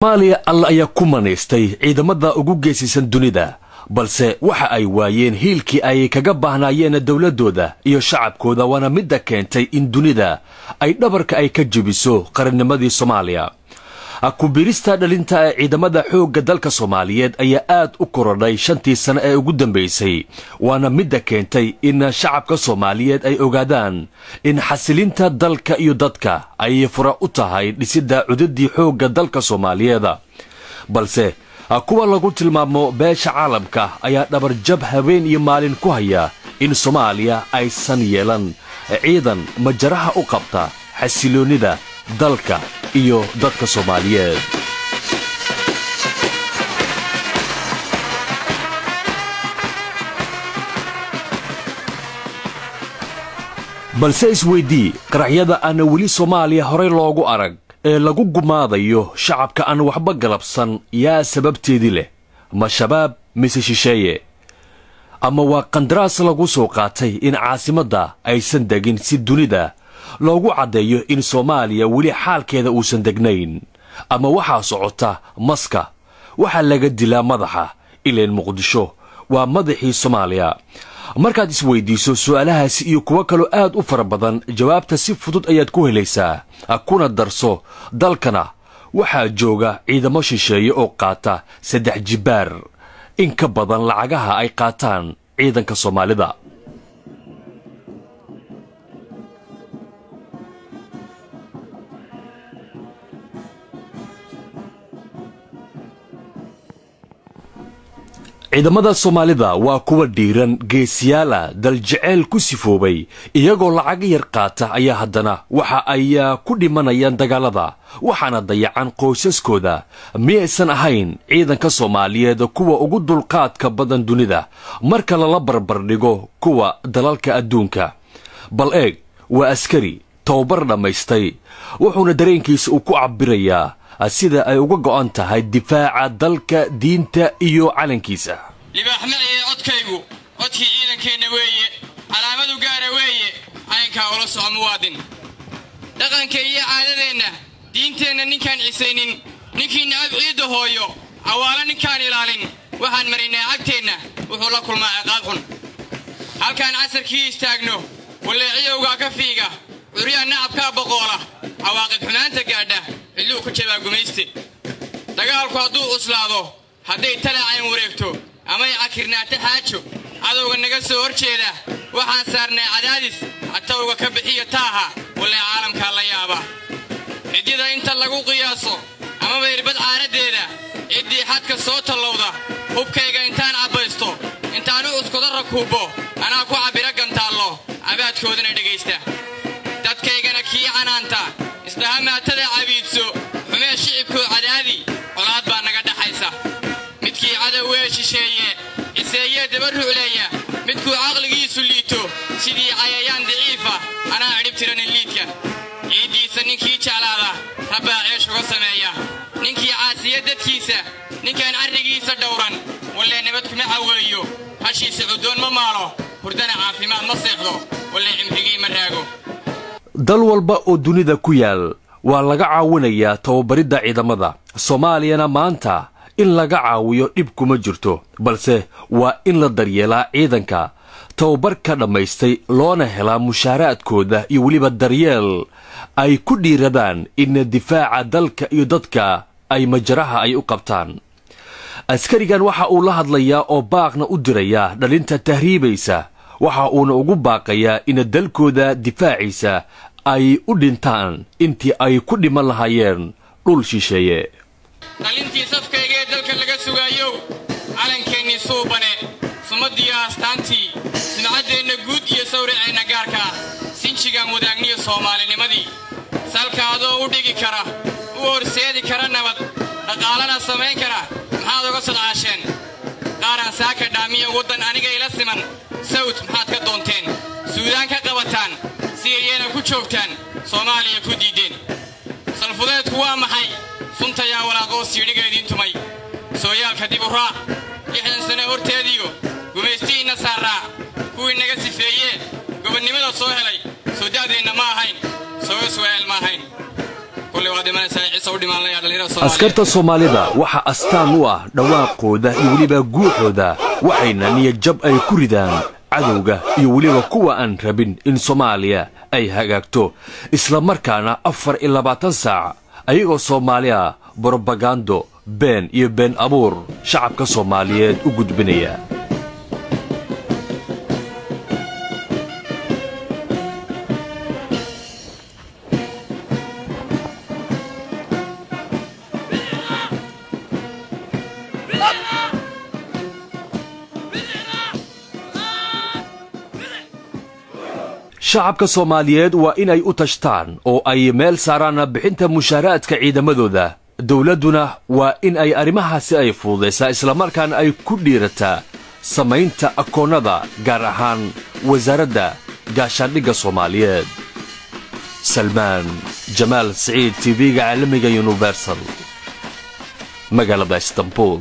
Soomaaliya alla ayaa ku manaystay ciidamada ugu geesisan dunida balse waxa ay waayeen hiilkii ay kaga baahnayeen dawladooda iyo shacabkooda wana midda keentay in dunida ay dhabarka ay ka jabiso qarannimadii Soomaaliya ku biirista dhalinta ee ciidamada xoogga dalka Soomaaliyeed ayaa aad u korodhay 5 sano ee ugu dambeysay wana midda keentay in shacabka Soomaaliyeed ay ogaadaan in xasilinta dalka iyo dadka ay fura u tahay dhisida cududii xoogga dalka Soomaaliyeed balse kuwa lagu tilmaamo beesha caalamka ayaa dhabar jab habeen iyo maalin ku haya in Soomaaliya aysan yeelan ciidan majaraha u qabta xasiloonida dalka iyo dadka Soomaaliyeed balse isweydii qaraxyada aan wali Soomaaliya hore loogu arag ee lagu gumaadayo shacabka aan waxba galabsan yaa sababteedii leh ma shabaab mise shisheeye ama waa qandaraas lagu soo qaatay in caasimada aysan degin si dunida loogu cadeeyo in Soomaaliya wali xaalkeeda uusan degnayn ama waxa socota maska waxa laga dilaa madaxa ileen Muqdisho waa madaxii Soomaaliya markaad isweydiiso su'aalahaas iyo kuwa kale aad u fara badan jawaabta si fudud ayaad ku helaysaa kuna darso dalkana waxa jooga ciidamo shisheeye oo qaata 3 jibaar in ka badan lacagaha ay qaataan ciidanka Soomaalida ciidamada Soomaalida waa kuwa dhiiran geesiyaala dal jecel ku sifoobay iyagoo lacag yar qaata ayaa haddana waxa ay ku dhimanayaan dagaalada waxaana dayacan qoysaskooda miyaysan ahayn ciidanka Soomaaliyeed kuwa ugu dulqaadka badan dunida marka la barbar dhigo kuwa dalalka adduunka bal eeg waa askari tababar dhamaystay wuxuuna dareenkiisa ku cabirayaa sida ay uga go'an tahay difaaca dalka diinta iyo calankiisa libaaxna ee codkaygu codkii ciidankeena weeye calaamadu gaara weeye aynka ula soo muwaadin dhaqanka iyo caadadeena diinteena ninkaan cisaynin ninkiina abciid hooyo awaala ninkaan ilaalin waxaan marinaa agteena wuxuu la kulmaa ciqaab xun halkaan casarkii istaagno walaaciyowga ka fiiga curiya nacabka boqola awaaqid xumaanta gaadha iluu ku jabaa gumayste dagaalku hadduu uslaado hadday talaacayn wareegto ama ay akirnaata xaajo cadowga naga soo horjeeda waxaan saarnay cadaadis atawga ka bixiyo taaha wala caalamka la yaaba cidida inta lagu qiyaaso ama beerbad caanadeeda cidii xadka soo talowda hubkayga intaan cabaysto intaan u iskuda rakuubo anaa ku cabira gantaallo abaadkoodana dhageysta dadkaygana kii canaanta isdhaamaatada cabiidso xumee shicibku cadaadi colaad baa naga dhaxaysa midkii cadawee shisheeye iseeye dabaruuleeya midkuu caqligiisu liito sidii cayayaan daciifa anaa cidhib tiran liidka ciidiisa ninkii jeclaada rabbaa ceesh uga sameeya ninkii caasiya dadkiisa ninkaan carrigiisa dhowran walle nabad kuma caweeyo hashiisa cudoon ma maalo hurdana caafimaad ma seexdo walle cimrigii ma raago dal walba oo dunida ku yaal waa laga caawinayaa tababaridda ciidamada Soomaaliyana maanta in laga caawiyo dhib kuma jirto balse waa in la daryeelaa ciidanka tababarka dhamaystay loona helaa mushaaraadkooda iyo waliba daryeel ay ku dhiiradaan in difaaca dalka iyo dadka ay majaraha ay u qabtaan askarigan waxa uu la hadlayaa oo baaqna u diraya dhalinta tahriibaysa waxa uuna ugu baaqayaa in dalkooda difaaciisa ay u dhintaan intii ay ku dhiman lahaayeen dhul shisheeye dhalintii safkayga dalka laga sugaayo calankeenni suubane sumadii aastaantii sumcadeena guud iyo sawirceena gaarka sinjigaan wadaagniyo Soomaalinimadii salkaadoo u dhigi kara u horseedi kara nabad dhaqaalana samayn kara maxaad uga sadcaasheen qaaran saaka dhaamiyo wadan aniga ila siman sawt maxaad ka doonteen Suudaan ka qabataan Siiriyana ku joogtaan Soomaaliya ku diideen salfudeedku waa maxay sunta yaa walaaqo siidhigeedii tumay sooyaalka dib u raac 6 sano horteediyo gumaystiina saaraa kuwii naga sifeeyee gobonnimada soo helay soo daadeena ma ahayn soo isweel ma ahayn kulli waa dhimanaysaa ciise u dhimaan layaa dhalinyarada Soomaaliyeed askarta Soomaalida waxa astaan u ah dhawaaqooda iyo waliba guuxooda waxayna niyad jab ay ku ridaan cadowga iyo waliba kuwa aan rabin in Soomaaliya ay hagaagto isla markaana 24 saac ayagoo Soomaaliya propaganda been iyo been abuur shacabka Soomaaliyeed u gudbinaya shacabka Soomaaliyeed waa inay u tashtaan oo ay meel saaraan bixinta mushaaraadka ciidamadooda dawladuna waa in ay arrimahaasi ay fududeysaa isla markaana ay ku dhiirataa samaynta akoonada gaar ahaan wasaaradda gaashaandhigga Soomaaliyeed Salmaan Jamaal Saciid TV-ga caalamiga Universal magaalada Istanbul